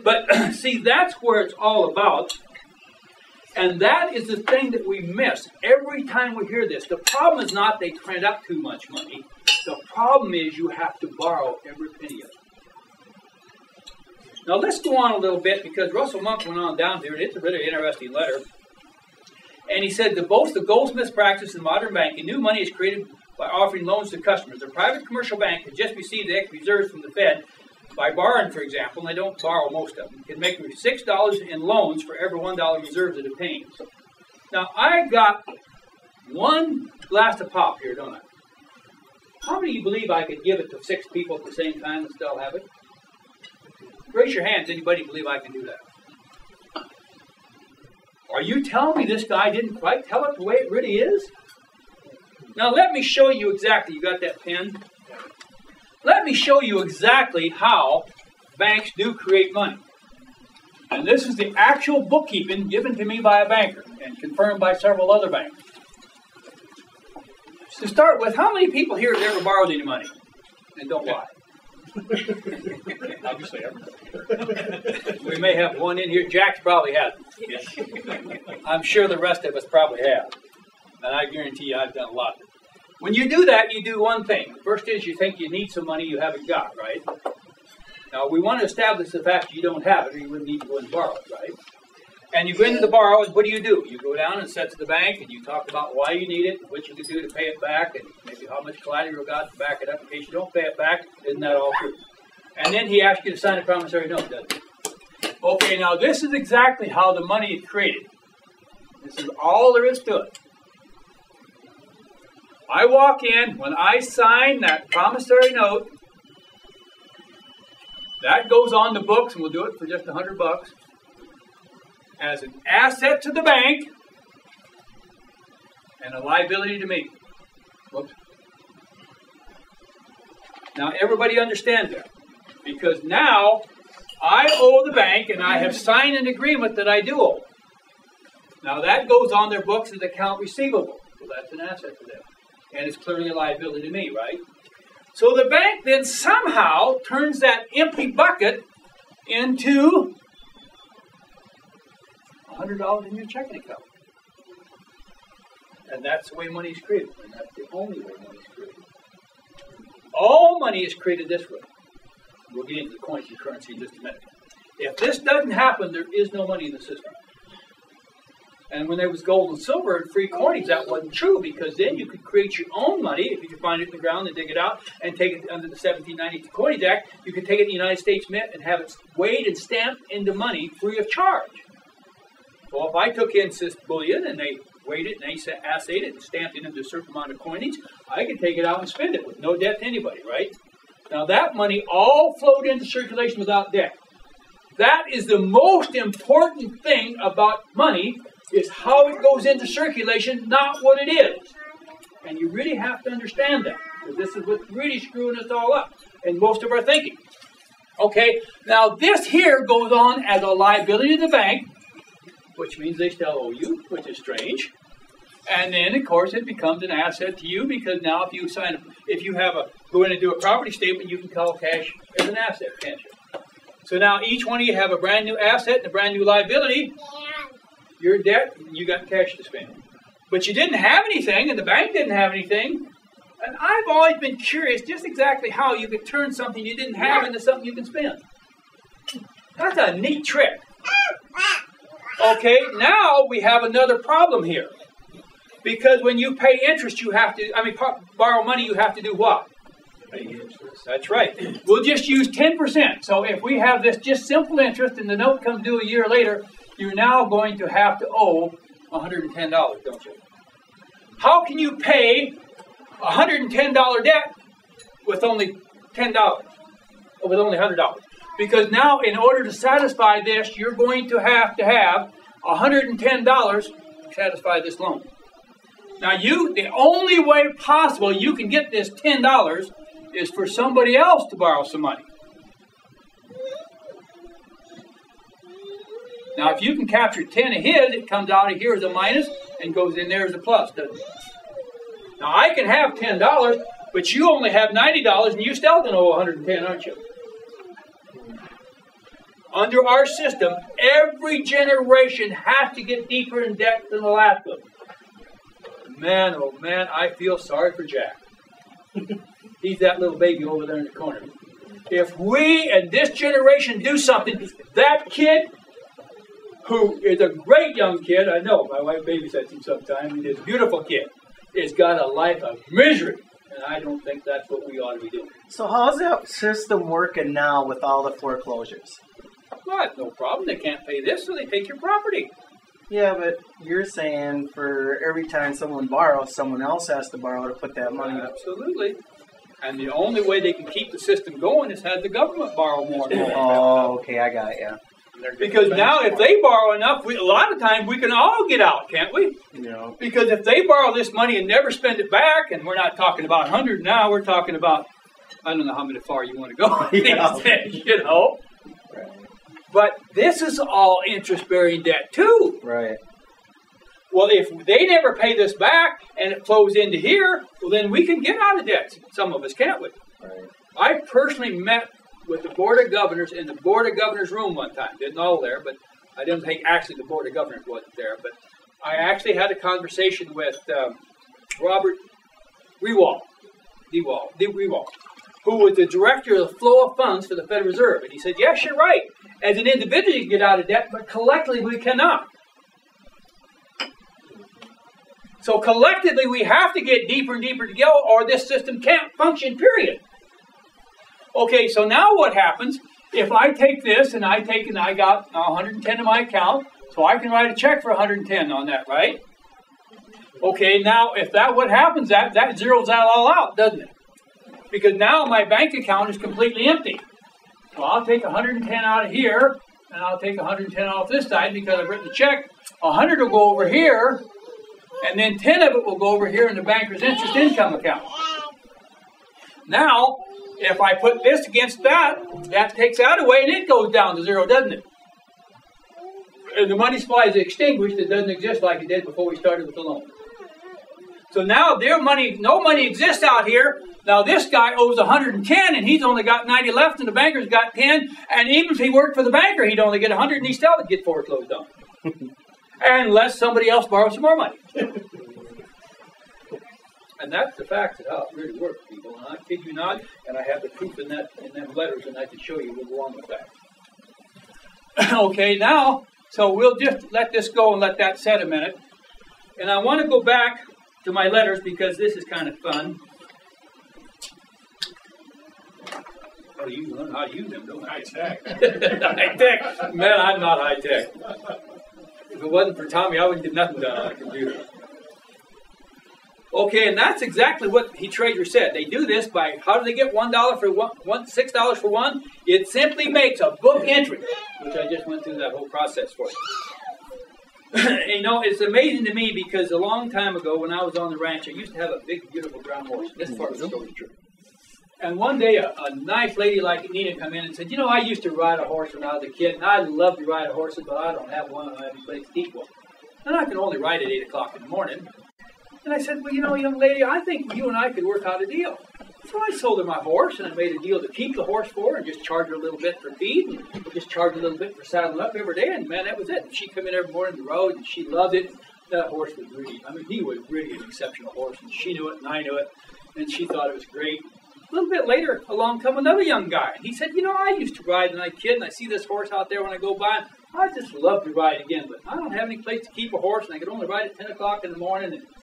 But see, that's where it's all about. And that is the thing that we miss every time we hear this. The problem is not they print up too much money. The problem is you have to borrow every penny of it. Now let's go on a little bit because Russell Monk went on down here. It's a really interesting letter. And he said, to boast the goldsmith's practice in modern banking, new money is created by offering loans to customers. A private commercial bank has just received the extra reserves from the Fed by borrowing, for example, and they don't borrow most of them. It can make $6 in loans for every $1 reserve that it obtains. Now, I got one glass of pop here, don't I? How many of you believe I could give it to 6 people at the same time and still have it? Raise your hands. Anybody believe I can do that? Are you telling me this guy didn't quite tell it the way it really is? Now, let me show you exactly. You got that pen? Let me show you exactly how banks do create money. And this is the actual bookkeeping given to me by a banker and confirmed by several other banks. To start with, how many people here have ever borrowed any money? And don't lie. Obviously, everybody. We may have one in here. Jack's probably hasn't. Yes. I'm sure the rest of us probably have. And I guarantee you I've done a lot of it. When you do that, you do one thing. First is you think you need some money you haven't got, right? Now, we want to establish the fact you don't have it or you wouldn't need to go and borrow it, right? And you go into the borrow, and what do? You go down and set to the bank, and you talk about why you need it, what you can do to pay it back, and maybe how much collateral you got to back it up in case you don't pay it back. Isn't that all true? And then he asks you to sign a promissory note, doesn't he? Okay, now this is exactly how the money is created. This is all there is to it. I walk in, when I sign that promissory note, that goes on the books, and we'll do it for just $100, as an asset to the bank and a liability to me. Whoops. Now, everybody understands that, because now I owe the bank, and I have signed an agreement that I do owe. Now, that goes on their books as account receivable, so that's an asset to them. And it's clearly a liability to me, right? So the bank then somehow turns that empty bucket into $100 in your checking account. And that's the way money is created. And that's the only way money is created. All money is created this way. We'll get into the coins and currency in just a minute. If this doesn't happen, there is no money in the system. And when there was gold and silver and free coinage, that wasn't true, because then you could create your own money if you could find it in the ground and dig it out and take it under the 1792 Coinage Act. You could take it in the United States Mint and have it weighed and stamped into money free of charge. Well, if I took in this bullion and they weighed it and they assayed it and stamped it into a certain amount of coinage, I could take it out and spend it with no debt to anybody, right? Now that money all flowed into circulation without debt. That is the most important thing about money, is how it goes into circulation, not what it is. And you really have to understand that, because this is what's really screwing us all up in most of our thinking. Okay, now this here goes on as a liability to the bank, which means they still owe you, which is strange. And then, of course, it becomes an asset to you, because now if you go in and do a property statement, you can call cash as an asset, can't you? So now each one of you have a brand new asset and a brand new liability. You're in debt, and you got cash to spend. But you didn't have anything, and the bank didn't have anything. And I've always been curious just exactly how you could turn something you didn't have into something you can spend. That's a neat trick. Okay, now we have another problem here. Because when you pay interest, borrow money, you have to do what? Pay interest. That's right. We'll just use 10%. So if we have this just simple interest and the note comes due a year later, you're now going to have to owe $110, don't you? How can you pay a $110 debt with only $10, or with only $100? Because now, in order to satisfy this, you're going to have $110 to satisfy this loan. Now, the only way possible you can get this $10 is for somebody else to borrow some money. Now, if you can capture 10 of his, it comes out of here as a minus and goes in there as a plus, doesn't it? Now, I can have $10, but you only have $90, and you still going to owe $110, aren't you? under our system, every generation has to get deeper in debt than the last one. Man, oh man, I feel sorry for Jack. He's that little baby over there in the corner. If we and this generation do something, that kid, who is a great young kid, I know, my wife babysits him sometimes, and he's a beautiful kid, has got a life of misery. And I don't think that's what we ought to be doing. So how's that system working now with all the foreclosures? Well, no problem. They can't pay this, so they take your property. Yeah, but you're saying for every time someone borrows, someone else has to borrow to put that money up. Absolutely. And the only way they can keep the system going is have the government borrow more and more. Oh, okay, I got you. Because now if they borrow enough, a lot of times we can all get out, can't we? Yeah. Because if they borrow this money and never spend it back, and we're not talking about 100 now, we're talking about, I don't know how many far you want to go these days, you know. Right. But this is all interest-bearing debt too. Right. Well, if they never pay this back and it flows into here, well, then we can get out of debt. Some of us, can't we? Right. I personally met with the Board of Governors in the Board of Governors room one time. Didn't all there, but I didn't think actually the Board of Governors wasn't there. But I actually had a conversation with Robert Rewald, who was the director of the flow of funds for the Federal Reserve. And he said, yes, you're right. As an individual, you can get out of debt, but collectively we cannot. So collectively, we have to get deeper and deeper to go, or this system can't function, period. Okay, so now what happens if I take this and I got 110 in my account, so I can write a check for 110 on that, right? Okay, now if what happens, that zeroes that all out, doesn't it? Because now my bank account is completely empty. So I'll take 110 out of here, and I'll take 110 off this side because I've written the check. 100 will go over here, and then 10 of it will go over here in the banker's interest income account. Now, if I put this against that, that takes that away, and it goes down to zero, doesn't it? And the money supply is extinguished. It doesn't exist like it did before we started with the loan. So now no money exists out here. Now this guy owes 110, and he's only got 90 left, and the banker's got 10. And even if he worked for the banker, he'd only get 100, and he still would get foreclosed on. Unless somebody else borrows some more money. And that's the fact of how it really works, people. And I kid you not, and I have the proof in them letters, and I can show you we'll go on with that. Okay, now, so we'll just let this go and let that set a minute. And I want to go back to my letters because this is kind of fun. Oh, you learn how to use them, don't you? High-tech. High-tech. Man, I'm not high-tech. If it wasn't for Tommy, I wouldn't get nothing done on a computer. Okay, and that's exactly what the treasurer said. They do this by, how do they get $1 for $6 for one? It simply makes a book entry, which I just went through that whole process for you. You know, it's amazing to me because a long time ago when I was on the ranch, I used to have a big, beautiful brown horse. This part of the story is true. And one day, a nice lady like Nina come in and said, you know, I used to ride a horse when I was a kid, and I love to ride horses, but I don't have one, and I have any place to keep one. And I can only ride at 8 o'clock in the morning. And I said, well, you know, young lady, I think you and I could work out a deal. So I sold her my horse, and I made a deal to keep the horse for her and just charge her a little bit for feed and just charge her a little bit for saddling up every day. And, man, that was it. And she'd come in every morning to the road, and she loved it. That horse was really, I mean, he was really an exceptional horse, and she knew it, and I knew it, and she thought it was great. A little bit later, along come another young guy. And he said, you know, I used to ride when I was a kid, and I see this horse out there when I go by. I just love to ride again, but I don't have any place to keep a horse, and I could only ride at 10 o'clock in the morning, and